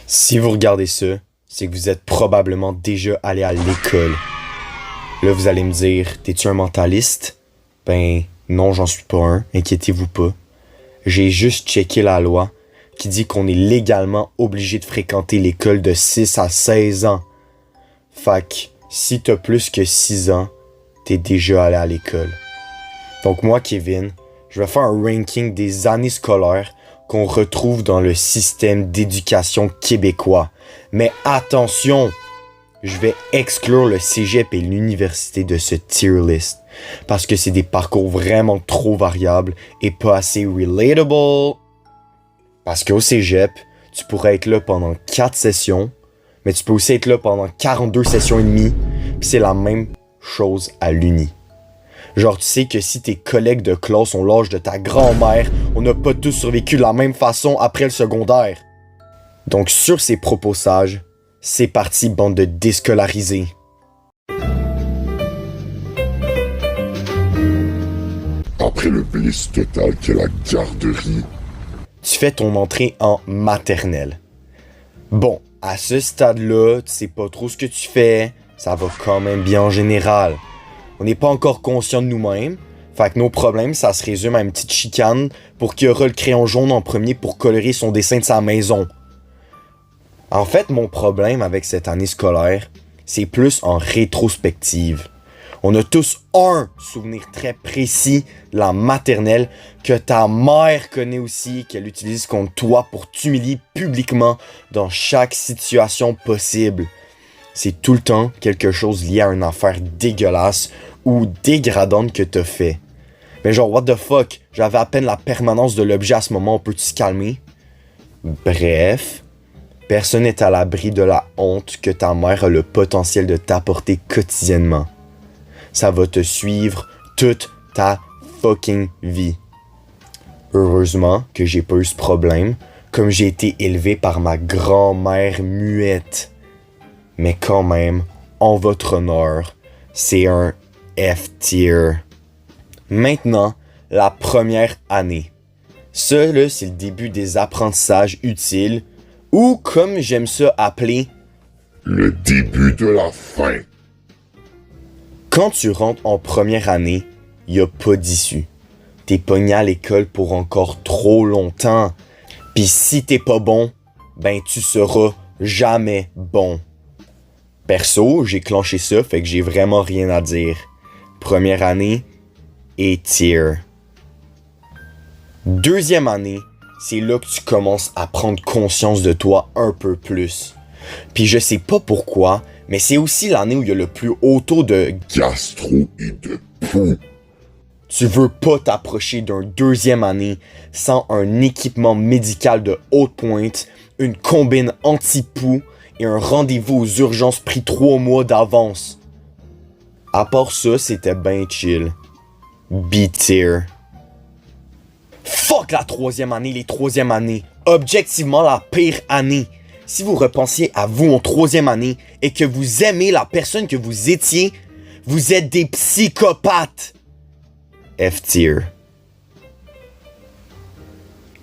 Si vous regardez ça, c'est que vous êtes probablement déjà allé à l'école. Là, vous allez me dire, t'es-tu un mentaliste? Ben, non, j'en suis pas un, inquiétez-vous pas. J'ai juste checké la loi qui dit qu'on est légalement obligé de fréquenter l'école de 6 à 16 ans. Fait que, si t'as plus que 6 ans, t'es déjà allé à l'école. Donc moi, Kevin, je vais faire un ranking des années scolaires qu'on retrouve dans le système d'éducation québécois. Mais attention, je vais exclure le cégep et l'université de ce tier list parce que c'est des parcours vraiment trop variables et pas assez relatable. Parce qu'au cégep, tu pourrais être là pendant 4 sessions, mais tu peux aussi être là pendant 42 sessions et demie, pis c'est la même chose à l'uni. Genre, tu sais que si tes collègues de classe ont l'âge de ta grand-mère, on n'a pas tous survécu de la même façon après le secondaire. Donc, sur ces propos sages, c'est parti, bande de déscolarisés. Après le bliss total qu'est la garderie, Tu fais ton entrée en maternelle. Bon, à ce stade-là, tu sais pas trop ce que tu fais, ça va quand même bien en général. On n'est pas encore conscient de nous-mêmes, fait que nos problèmes, ça se résume à une petite chicane pour qui aura le crayon jaune en premier pour colorer son dessin de sa maison. En fait, mon problème avec cette année scolaire, c'est plus en rétrospective. On a tous un souvenir très précis de la maternelle que ta mère connaît aussi, qu'elle utilise contre toi pour t'humilier publiquement dans chaque situation possible. C'est tout le temps quelque chose lié à une affaire dégueulasse ou dégradante que t'as fait. Mais genre, what the fuck, j'avais à peine la permanence de l'objet à ce moment, on peut-tu se calmer? Bref, personne n'est à l'abri de la honte que ta mère a le potentiel de t'apporter quotidiennement. Ça va te suivre toute ta fucking vie. Heureusement que j'ai pas eu ce problème, comme j'ai été élevé par ma grand-mère muette. Mais quand même, en votre honneur, c'est un F-tier. Maintenant, la première année. Ça, là, c'est le début des apprentissages utiles, ou comme j'aime ça appeler, le début de la fin. quand tu rentres en première année, y a pas d'issue. T'es pogné à l'école pour encore trop longtemps. Pis si t'es pas bon, ben tu seras jamais bon. Perso, j'ai clenché ça, fait que j'ai vraiment rien à dire. Première année, et tier. Deuxième année, c'est là que tu commences à prendre conscience de toi un peu plus. Puis je sais pas pourquoi, mais c'est aussi l'année où il y a le plus haut taux de Gastro et de poux. tu veux pas t'approcher d'un deuxième année sans un équipement médical de haute pointe, une combine anti-poux et un rendez-vous aux urgences pris 3 mois d'avance. À part ça, c'était ben chill. B-tier. Fuck la troisième année, les troisièmes années. Objectivement la pire année. Si vous repensiez à vous en troisième année et que vous aimez la personne que vous étiez, vous êtes des psychopathes. F-tier.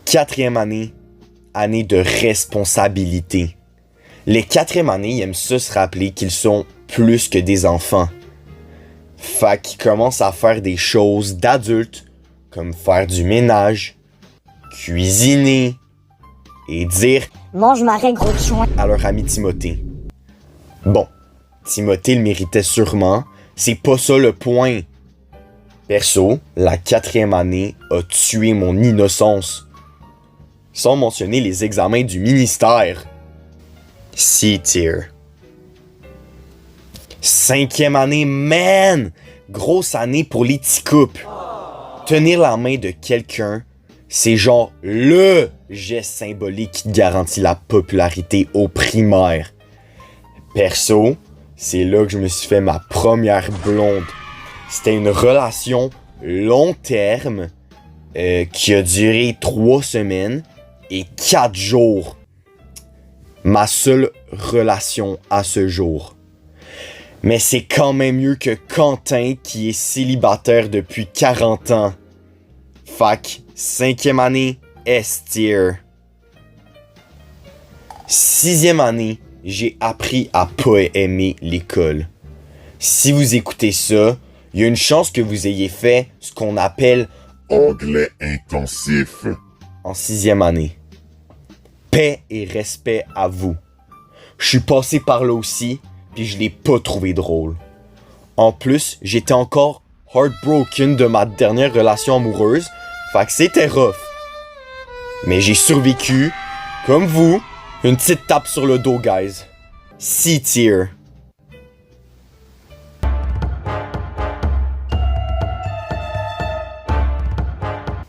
Quatrième année, année de responsabilité. Les quatrième années, ils aiment ça se rappeler qu'ils sont plus que des enfants. Fait qu'ils commencent à faire des choses d'adultes, comme faire du ménage, cuisiner, et dire Mange ma raie, gros chouin. à leur ami Timothée. Bon, Timothée le méritait sûrement, c'est pas ça le point. Perso, la quatrième année a tué mon innocence. Sans mentionner les examens du ministère. C-tier. Cinquième année, man! Grosse année pour les petits couples. Tenir la main de quelqu'un, c'est genre LE geste symbolique qui garantit la popularité au primaire. Perso, c'est là que je me suis fait ma première blonde. C'était une relation long terme qui a duré 3 semaines et 4 jours. Ma seule relation à ce jour. Mais c'est quand même mieux que Quentin qui est célibataire depuis 40 ans. Fac, cinquième année, S-tier. 6e année, j'ai appris à pas aimer l'école. Si vous écoutez ça, il y a une chance que vous ayez fait ce qu'on appelle Anglais intensif. en 6e année. Paix et respect à vous. Je suis passé par là aussi, puis je l'ai pas trouvé drôle. En plus, j'étais encore heartbroken de ma dernière relation amoureuse, fait que c'était rough. Mais j'ai survécu, comme vous, une petite tape sur le dos, guys. C-tier.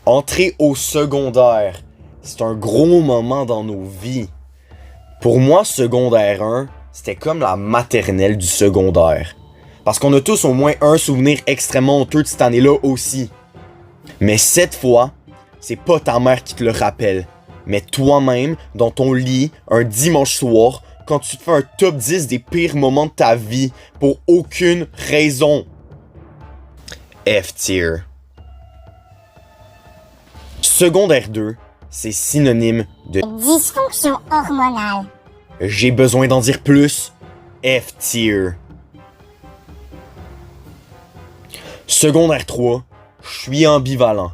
Entrer au secondaire, c'est un gros moment dans nos vies. Pour moi, secondaire 1, c'était comme la maternelle du secondaire. Parce qu'on a tous au moins un souvenir extrêmement honteux de cette année-là aussi. Mais cette fois, c'est pas ta mère qui te le rappelle, mais toi-même dans ton lit un dimanche soir quand tu te fais un top 10 des pires moments de ta vie pour aucune raison. F-tier. Secondaire 2, c'est synonyme de dysfonction hormonale. j'ai besoin d'en dire plus. F-tier. Secondaire 3, je suis ambivalent.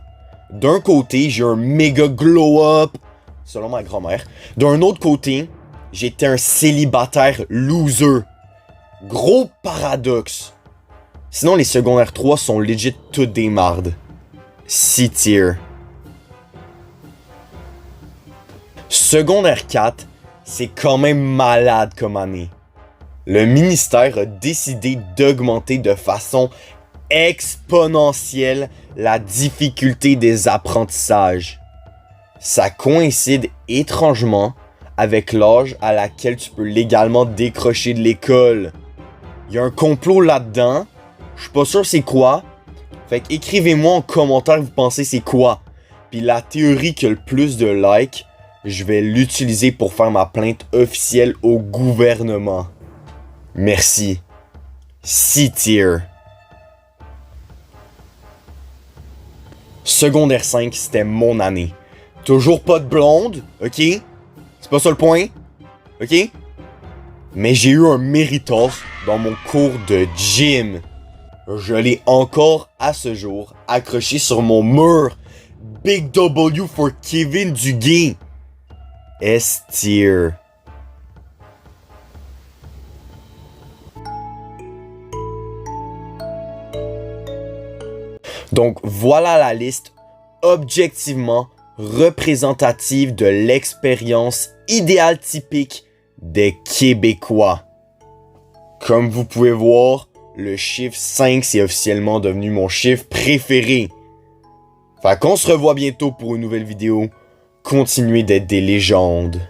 D'un côté, j'ai un méga glow-up, selon ma grand-mère. D'un autre côté, j'étais un célibataire loser. Gros paradoxe. Sinon, les secondaires 3 sont legit toutes des mardes. C-tier. Secondaire 4, c'est quand même malade comme année. Le ministère a décidé d'augmenter de façon exponentielle la difficulté des apprentissages. Ça coïncide étrangement avec l'âge à laquelle tu peux légalement décrocher de l'école. Il y a un complot là-dedans, je suis pas sûr c'est quoi, fait qu'écrivez-moi en commentaire vous pensez c'est quoi. Puis la théorie qui a le plus de likes, je vais l'utiliser pour faire ma plainte officielle au gouvernement. Merci. C-tier. Secondaire 5, c'était mon année. Toujours pas de blonde, ok? C'est pas ça le point, ok? Mais j'ai eu un méritos dans mon cours de gym. Je l'ai encore à ce jour accroché sur mon mur. Big W for Kevin Duguay. S-tier. Donc voilà la liste objectivement représentative de l'expérience idéale typique des Québécois. Comme vous pouvez voir, le chiffre 5 c'est officiellement devenu mon chiffre préféré. Fait qu'on se revoit bientôt pour une nouvelle vidéo. Continuez d'être des légendes.